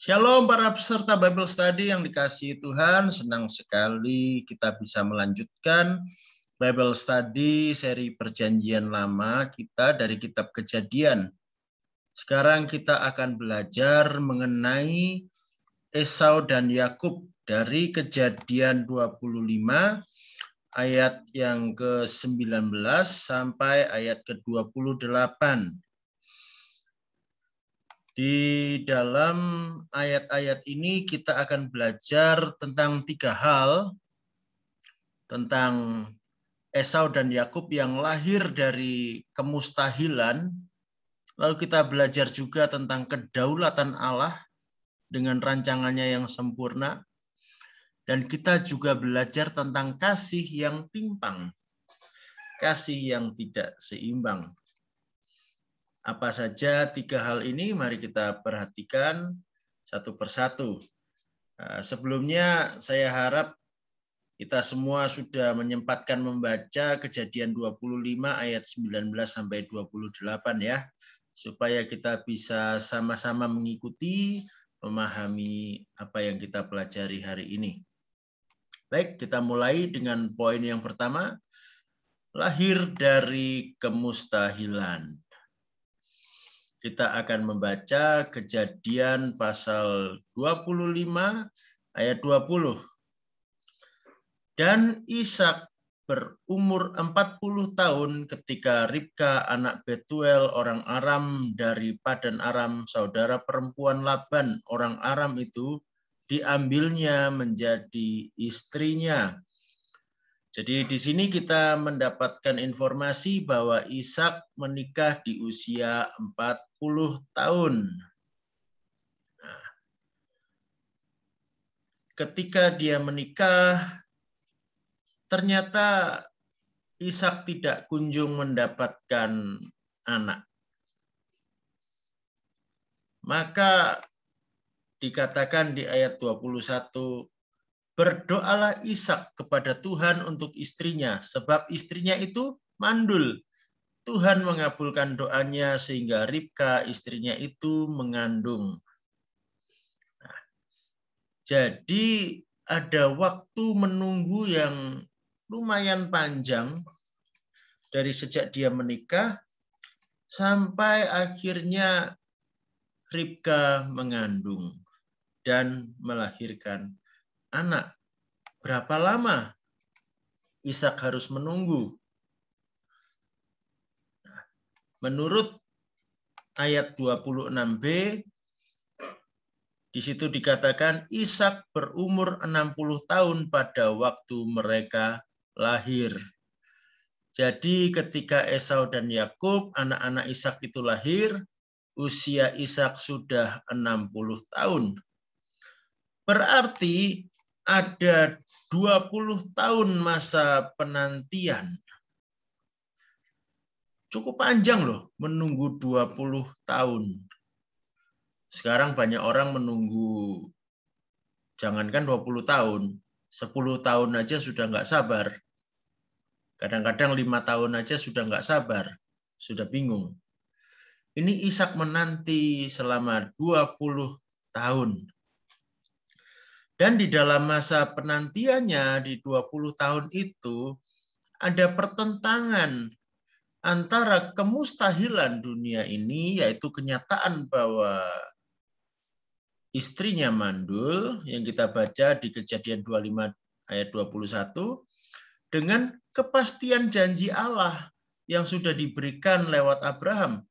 Shalom para peserta Bible Study yang dikasihi Tuhan, senang sekali kita bisa melanjutkan Bible Study seri Perjanjian Lama kita dari kitab Kejadian. Sekarang kita akan belajar mengenai Esau dan Yakub dari Kejadian 25 ayat yang ke-19 sampai ayat ke-28. Di dalam ayat-ayat ini kita akan belajar tentang 3 hal, tentang Esau dan Yakub yang lahir dari kemustahilan, lalu kita belajar juga tentang kedaulatan Allah dengan rancangannya yang sempurna, dan kita juga belajar tentang kasih yang timpang, kasih yang tidak seimbang. Apa saja 3 hal ini? Mari kita perhatikan satu persatu. Sebelumnya saya harap kita semua sudah menyempatkan membaca Kejadian 25 ayat 19 sampai 28 ya, supaya kita bisa sama-sama mengikuti, memahami apa yang kita pelajari hari ini. Baik, kita mulai dengan poin yang pertama, lahir dari kemustahilan. Kita akan membaca Kejadian pasal 25 ayat 20. Dan Ishak berumur 40 tahun ketika Ribka anak Betuel orang Aram dari Padan Aram, saudara perempuan Laban orang Aram itu, diambilnya menjadi istrinya. Jadi di sini kita mendapatkan informasi bahwa Ishak menikah di usia 40 tahun. Nah, ketika dia menikah, ternyata Ishak tidak kunjung mendapatkan anak. Maka dikatakan di ayat 21, berdoalah Ishak kepada Tuhan untuk istrinya, sebab istrinya itu mandul. Tuhan mengabulkan doanya sehingga Ribka istrinya itu mengandung. Nah, jadi ada waktu menunggu yang lumayan panjang dari sejak dia menikah sampai akhirnya Ribka mengandung dan melahirkan anak. Berapa lama Ishak harus menunggu? Menurut ayat 26b, di situ dikatakan Ishak berumur 60 tahun pada waktu mereka lahir. Jadi ketika Esau dan Yakub, anak-anak Ishak itu lahir, usia Ishak sudah 60 tahun. Berarti ada 20 tahun masa penantian. Cukup panjang loh, menunggu 20 tahun. Sekarang banyak orang menunggu, jangankan 20 tahun, 10 tahun aja sudah nggak sabar. Kadang-kadang 5 tahun aja sudah nggak sabar, sudah bingung. Ini Ishak menanti selama 20 tahun. Dan di dalam masa penantiannya di 20 tahun itu ada pertentangan antara kemustahilan dunia ini, yaitu kenyataan bahwa istrinya mandul, yang kita baca di Kejadian 25 ayat 21, dengan kepastian janji Allah yang sudah diberikan lewat Abraham.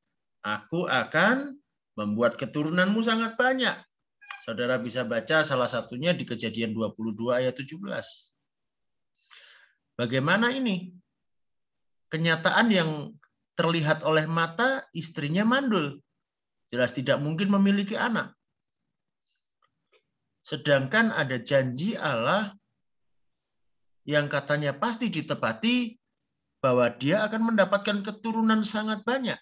Aku akan membuat keturunanmu sangat banyak. Saudara bisa baca salah satunya di Kejadian 22 ayat 17. Bagaimana ini? Kenyataan yang terlihat oleh mata, istrinya mandul. Jelas tidak mungkin memiliki anak. Sedangkan ada janji Allah yang katanya pasti ditepati bahwa dia akan mendapatkan keturunan sangat banyak.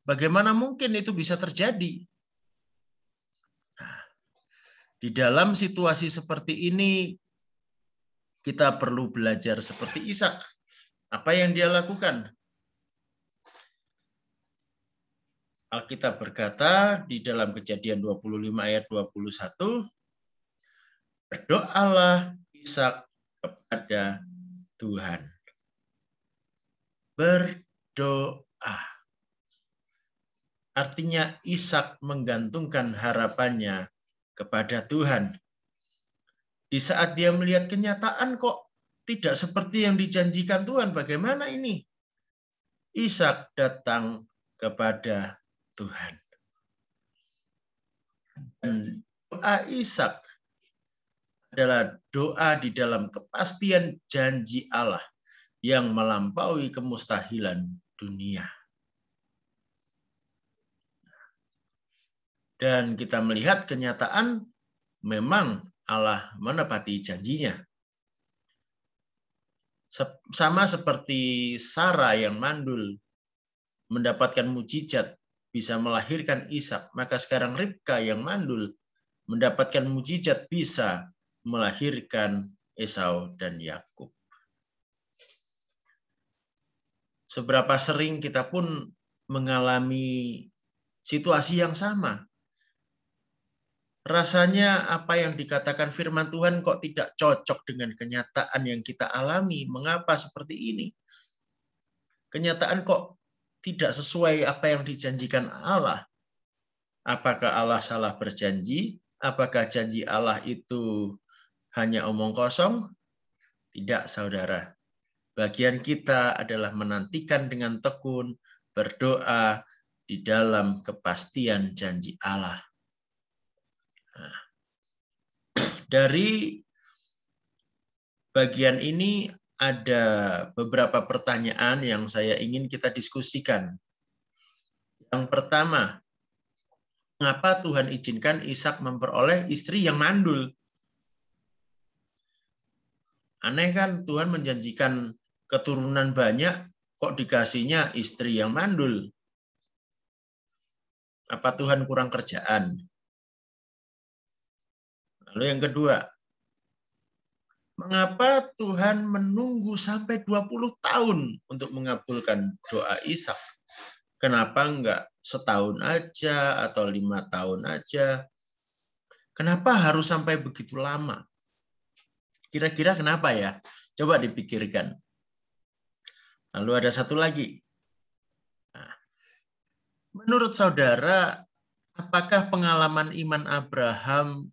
Bagaimana mungkin itu bisa terjadi? Nah, di dalam situasi seperti ini, kita perlu belajar seperti Ishak. Apa yang dia lakukan? Alkitab berkata di dalam Kejadian 25 ayat 21, berdoalah Ishak kepada Tuhan. Berdoa. Artinya Ishak menggantungkan harapannya kepada Tuhan. Di saat dia melihat kenyataan kok tidak seperti yang dijanjikan Tuhan, bagaimana ini? Ishak datang kepada Tuhan. Dan doa Ishak adalah doa di dalam kepastian janji Allah yang melampaui kemustahilan dunia. Dan kita melihat kenyataan memang Allah menepati janjinya. Sama seperti Sarah yang mandul mendapatkan mukjizat bisa melahirkan Ishak, maka sekarang Ribka yang mandul mendapatkan mukjizat bisa melahirkan Esau dan Yakub. Seberapa sering kita pun mengalami situasi yang sama. Rasanya apa yang dikatakan firman Tuhan kok tidak cocok dengan kenyataan yang kita alami. Mengapa seperti ini? Kenyataan kok tidak sesuai apa yang dijanjikan Allah. Apakah Allah salah berjanji? Apakah janji Allah itu hanya omong kosong? Tidak, saudara. Bagian kita adalah menantikan dengan tekun, berdoa di dalam kepastian janji Allah. Nah, dari bagian ini ada beberapa pertanyaan yang saya ingin kita diskusikan. Yang pertama, mengapa Tuhan izinkan Ishak memperoleh istri yang mandul? Aneh kan, Tuhan menjanjikan keturunan banyak, kok dikasihnya istri yang mandul? Apa Tuhan kurang kerjaan? Lalu yang kedua, mengapa Tuhan menunggu sampai 20 tahun untuk mengabulkan doa Ishak? Kenapa enggak setahun aja atau 5 tahun aja? Kenapa harus sampai begitu lama? Kira-kira kenapa ya? Coba dipikirkan. Lalu ada satu lagi. Nah, menurut saudara, apakah pengalaman iman Abraham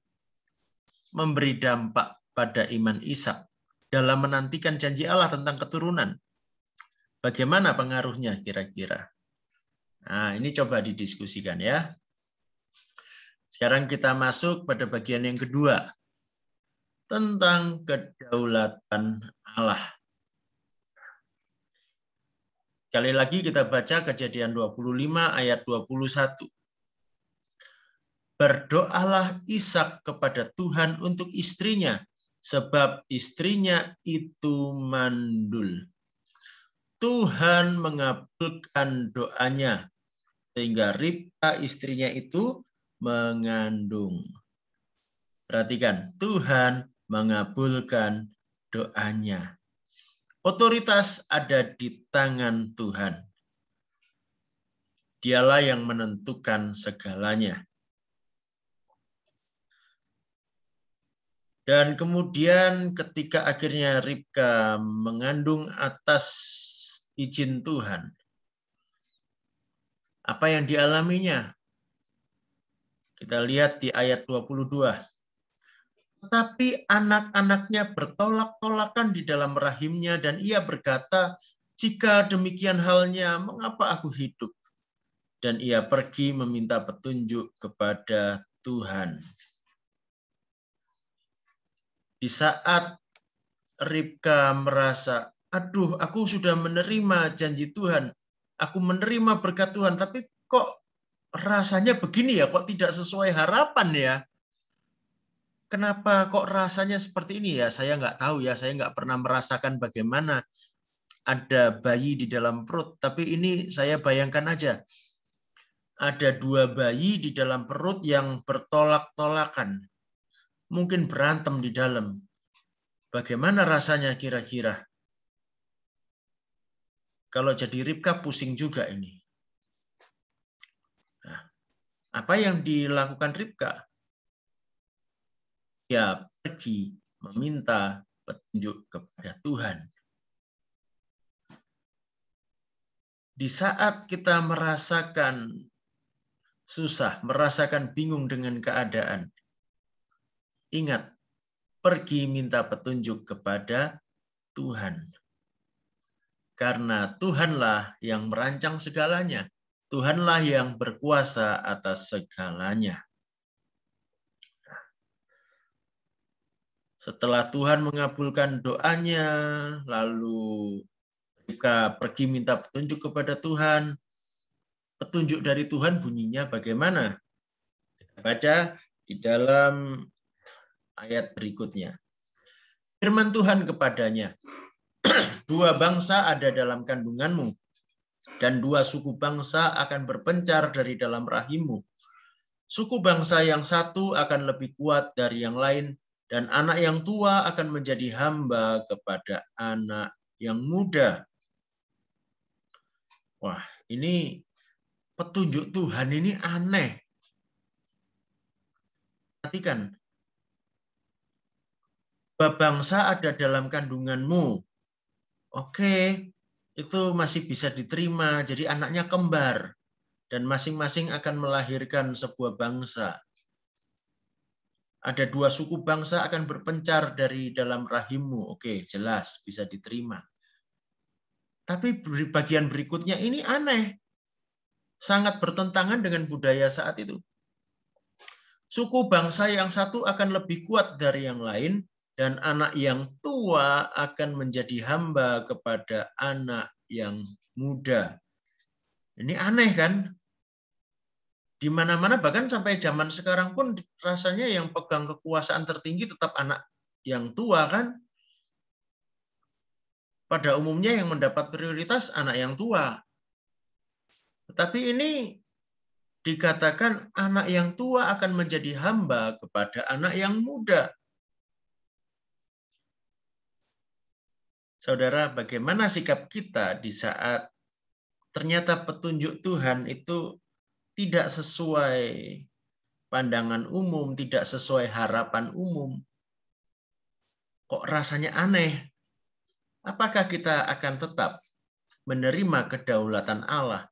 memberi dampak pada iman Ishak dalam menantikan janji Allah tentang keturunan? Bagaimana pengaruhnya kira-kira? Nah, ini coba didiskusikan ya. Sekarang kita masuk pada bagian yang kedua, tentang kedaulatan Allah. Sekali lagi kita baca Kejadian 25 ayat 21. Berdoalah Ishak kepada Tuhan untuk istrinya, sebab istrinya itu mandul. Tuhan mengabulkan doanya, sehingga Ribka istrinya itu mengandung. Perhatikan, Tuhan mengabulkan doanya. Otoritas ada di tangan Tuhan. Dialah yang menentukan segalanya. Dan kemudian ketika akhirnya Ribka mengandung atas izin Tuhan, apa yang dialaminya? Kita lihat di ayat 22. Tetapi anak-anaknya bertolak-tolakan di dalam rahimnya dan ia berkata, jika demikian halnya, mengapa aku hidup? Dan ia pergi meminta petunjuk kepada Tuhan. Di saat Ribka merasa, aduh, aku sudah menerima janji Tuhan, aku menerima berkat Tuhan, tapi kok rasanya begini ya, kok tidak sesuai harapan ya? Kenapa kok rasanya seperti ini ya? Saya nggak tahu ya, saya nggak pernah merasakan bagaimana ada bayi di dalam perut, tapi ini saya bayangkan aja. Ada 2 bayi di dalam perut yang bertolak-tolakan. Mungkin berantem di dalam. Bagaimana rasanya kira-kira? Kalau jadi Ribka pusing juga ini. Apa yang dilakukan Ribka? Dia pergi meminta petunjuk kepada Tuhan. Di saat kita merasakan susah, merasakan bingung dengan keadaan, ingat, pergi minta petunjuk kepada Tuhan. Karena Tuhanlah yang merancang segalanya. Tuhanlah yang berkuasa atas segalanya. Setelah Tuhan mengabulkan doanya, lalu Ribka pergi minta petunjuk kepada Tuhan. Petunjuk dari Tuhan bunyinya bagaimana? Kita baca di dalam ayat berikutnya. Firman Tuhan kepadanya, 2 bangsa ada dalam kandunganmu, dan 2 suku bangsa akan berpencar dari dalam rahimmu. Suku bangsa yang satu akan lebih kuat dari yang lain, dan anak yang tua akan menjadi hamba kepada anak yang muda. Wah, ini petunjuk Tuhan ini aneh. Perhatikan, 2 bangsa ada dalam kandunganmu. Oke, itu masih bisa diterima. Jadi anaknya kembar. Dan masing-masing akan melahirkan sebuah bangsa. Ada 2 suku bangsa akan berpencar dari dalam rahimmu. Oke, jelas, bisa diterima. Tapi bagian berikutnya ini aneh. Sangat bertentangan dengan budaya saat itu. Suku bangsa yang satu akan lebih kuat dari yang lain, dan anak yang tua akan menjadi hamba kepada anak yang muda. Ini aneh kan? Di mana-mana bahkan sampai zaman sekarang pun rasanya yang pegang kekuasaan tertinggi tetap anak yang tua kan? Pada umumnya yang mendapat prioritas anak yang tua. Tetapi ini dikatakan anak yang tua akan menjadi hamba kepada anak yang muda. Saudara, bagaimana sikap kita di saat ternyata petunjuk Tuhan itu tidak sesuai pandangan umum, tidak sesuai harapan umum? Kok rasanya aneh? Apakah kita akan tetap menerima kedaulatan Allah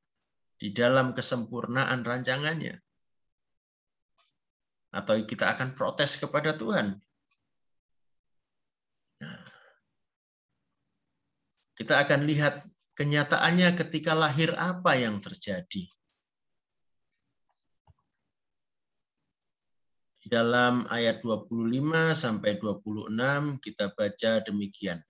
di dalam kesempurnaan rancangannya? Atau kita akan protes kepada Tuhan? Nah, kita akan lihat kenyataannya ketika lahir apa yang terjadi. Di dalam ayat 25 sampai 26 kita baca demikian.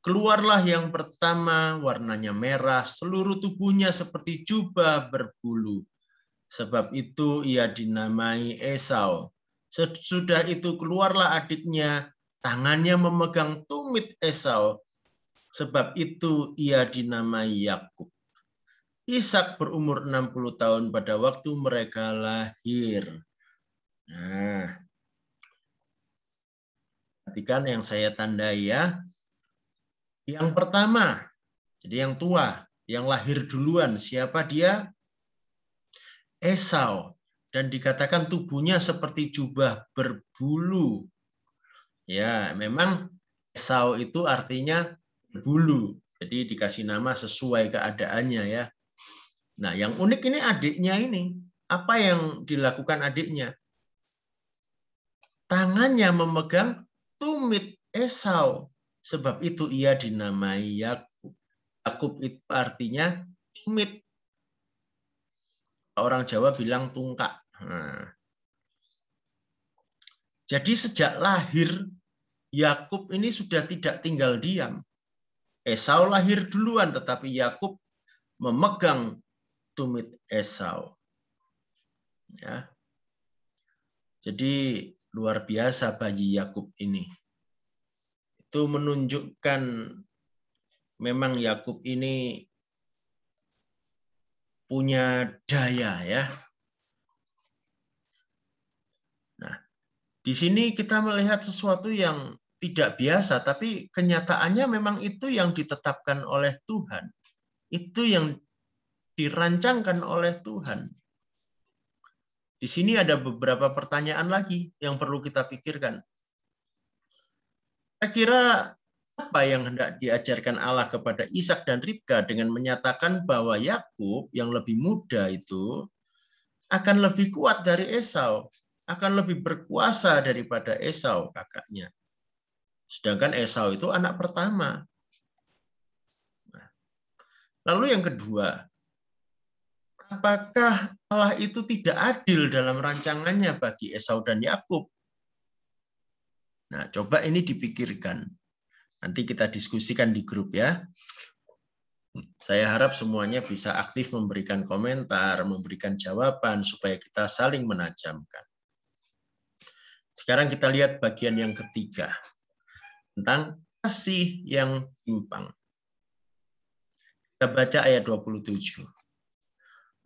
Keluarlah yang pertama, warnanya merah, seluruh tubuhnya seperti jubah berbulu. Sebab itu ia dinamai Esau. Sesudah itu keluarlah adiknya, tangannya memegang tumit Esau. Sebab itu ia dinamai Yakub. Ishak berumur 60 tahun pada waktu mereka lahir. Nah, perhatikan yang saya tandai ya. Yang pertama, jadi yang tua, yang lahir duluan, siapa dia? Esau. Dan dikatakan tubuhnya seperti jubah berbulu. Ya, memang Esau itu artinya berbulu. Jadi dikasih nama sesuai keadaannya ya. Nah, yang unik ini adiknya ini. Apa yang dilakukan adiknya? Tangannya memegang tumit Esau. Sebab itu ia dinamai Yakub. Yakub itu artinya tumit. Orang Jawa bilang tungkak. Nah. Jadi sejak lahir, Yakub ini sudah tidak tinggal diam. Esau lahir duluan, tetapi Yakub memegang tumit Esau. Ya. Jadi luar biasa bayi Yakub ini. Itu menunjukkan memang Yakub ini punya daya ya. Nah, di sini kita melihat sesuatu yang tidak biasa, tapi kenyataannya memang itu yang ditetapkan oleh Tuhan. Itu yang dirancangkan oleh Tuhan. Di sini ada beberapa pertanyaan lagi yang perlu kita pikirkan. Kira-kira apa yang hendak diajarkan Allah kepada Ishak dan Ribka dengan menyatakan bahwa Yakub yang lebih muda itu akan lebih kuat dari Esau, akan lebih berkuasa daripada Esau kakaknya. Sedangkan Esau itu anak pertama. Lalu yang kedua, apakah Allah itu tidak adil dalam rancangannya bagi Esau dan Yakub? Nah, coba ini dipikirkan. Nanti kita diskusikan di grup ya. Saya harap semuanya bisa aktif memberikan komentar, memberikan jawaban supaya kita saling menajamkan. Sekarang kita lihat bagian yang ketiga tentang kasih yang timpang. Kita baca ayat 27.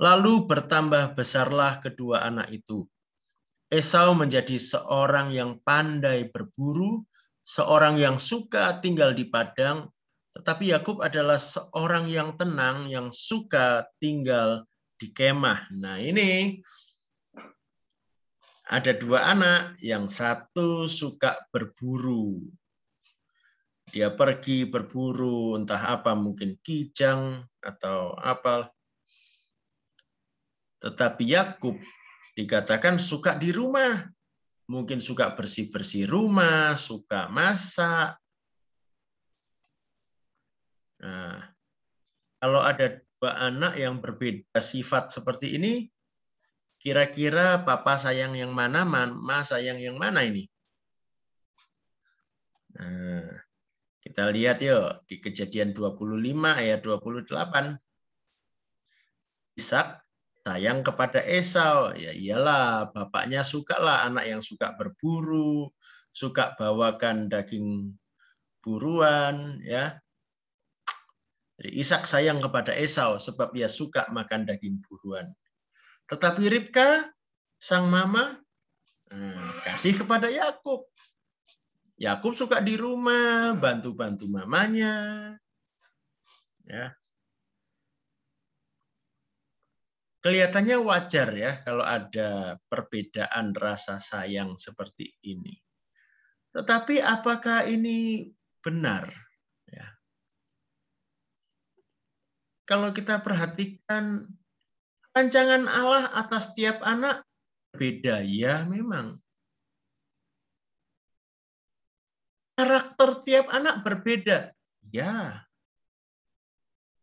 Lalu bertambah besarlah kedua anak itu. Esau menjadi seorang yang pandai berburu, seorang yang suka tinggal di padang, tetapi Yakub adalah seorang yang tenang, yang suka tinggal di kemah. Nah, ini ada dua anak, yang satu suka berburu. Dia pergi berburu, entah apa, mungkin kijang atau apa. Tetapi Yakub dikatakan suka di rumah. Mungkin suka bersih-bersih rumah, suka masak. Nah, kalau ada dua anak yang berbeda sifat seperti ini, kira-kira papa sayang yang mana, mama sayang yang mana ini? Nah, kita lihat yuk di Kejadian 25 ayat 28. Ishak sayang kepada Esau. Ya iyalah, bapaknya sukalah anak yang suka berburu, suka bawakan daging buruan, ya. Jadi Ishak sayang kepada Esau sebab ia suka makan daging buruan. Tetapi Ribka, sang mama, kasih kepada Yakub. Yakub suka di rumah, bantu-bantu mamanya. Ya. Kelihatannya wajar ya kalau ada perbedaan rasa sayang seperti ini. Tetapi apakah ini benar? Ya. Kalau kita perhatikan rancangan Allah atas tiap anak berbeda, ya memang. Karakter tiap anak berbeda. Ya,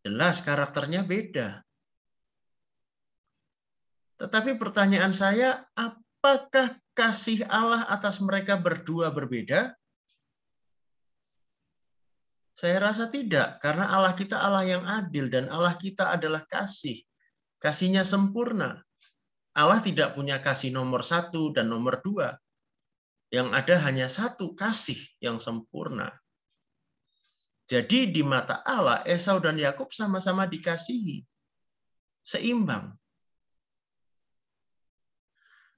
jelas karakternya beda. Tetapi pertanyaan saya, apakah kasih Allah atas mereka berdua berbeda? Saya rasa tidak, karena Allah kita Allah yang adil dan Allah kita adalah kasih. Kasihnya sempurna. Allah tidak punya kasih nomor 1 dan nomor 2. Yang ada hanya satu kasih yang sempurna. Jadi di mata Allah, Esau dan Yakub sama-sama dikasihi. Seimbang.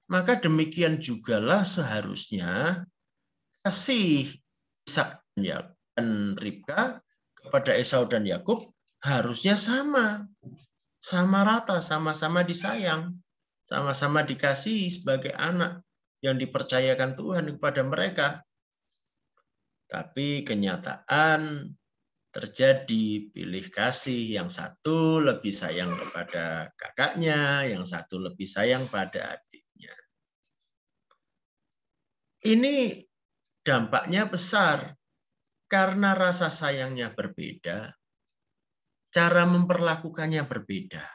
Maka demikian jugalah seharusnya kasih Ishak dan Ribka kepada Esau dan Yakub harusnya sama. Sama rata, sama-sama disayang. Sama-sama dikasihi sebagai anak yang dipercayakan Tuhan kepada mereka. Tapi kenyataan terjadi pilih kasih, yang satu lebih sayang kepada kakaknya, yang satu lebih sayang pada adiknya. Ini dampaknya besar karena rasa sayangnya berbeda, cara memperlakukannya berbeda,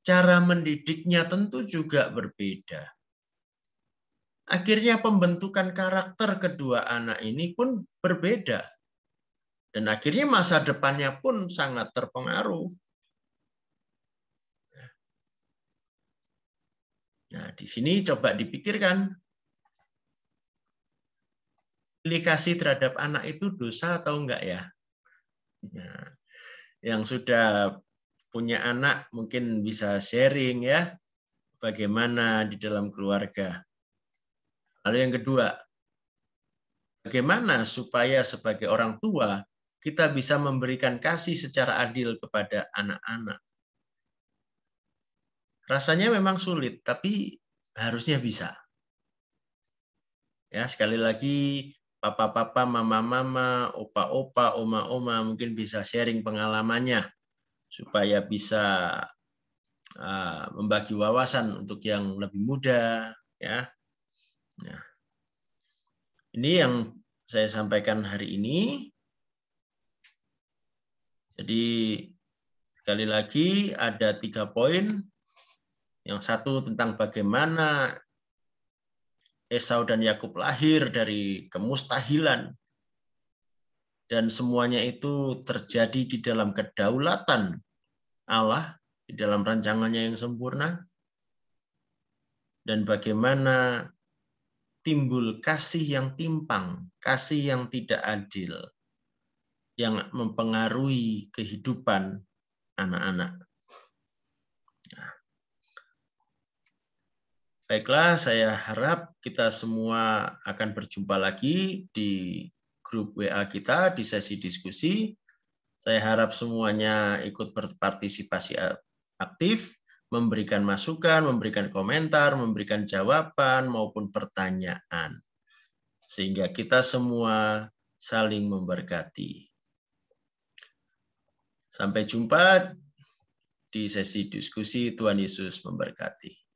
cara mendidiknya tentu juga berbeda. Akhirnya pembentukan karakter kedua anak ini pun berbeda. Dan akhirnya masa depannya pun sangat terpengaruh. Nah, di sini coba dipikirkan. Pilih kasih terhadap anak itu dosa atau enggak ya? Nah, yang sudah punya anak mungkin bisa sharing ya, bagaimana di dalam keluarga. Lalu yang kedua, bagaimana supaya sebagai orang tua kita bisa memberikan kasih secara adil kepada anak-anak. Rasanya memang sulit, tapi harusnya bisa. Ya, sekali lagi, papa-papa, mama-mama, opa-opa, oma-oma mungkin bisa sharing pengalamannya supaya bisa membagi wawasan untuk yang lebih muda, ya. Nah, ini yang saya sampaikan hari ini. Jadi sekali lagi ada 3 poin. Yang satu tentang bagaimana Esau dan Yakub lahir dari kemustahilan dan semuanya itu terjadi di dalam kedaulatan Allah, di dalam rancangannya yang sempurna, dan bagaimana timbul kasih yang timpang, kasih yang tidak adil, yang mempengaruhi kehidupan anak-anak. Nah, baiklah, saya harap kita semua akan berjumpa lagi di grup WA kita, di sesi diskusi. Saya harap semuanya ikut berpartisipasi aktif, memberikan masukan, memberikan komentar, memberikan jawaban, maupun pertanyaan. Sehingga kita semua saling memberkati. Sampai jumpa di sesi diskusi. Tuhan Yesus memberkati.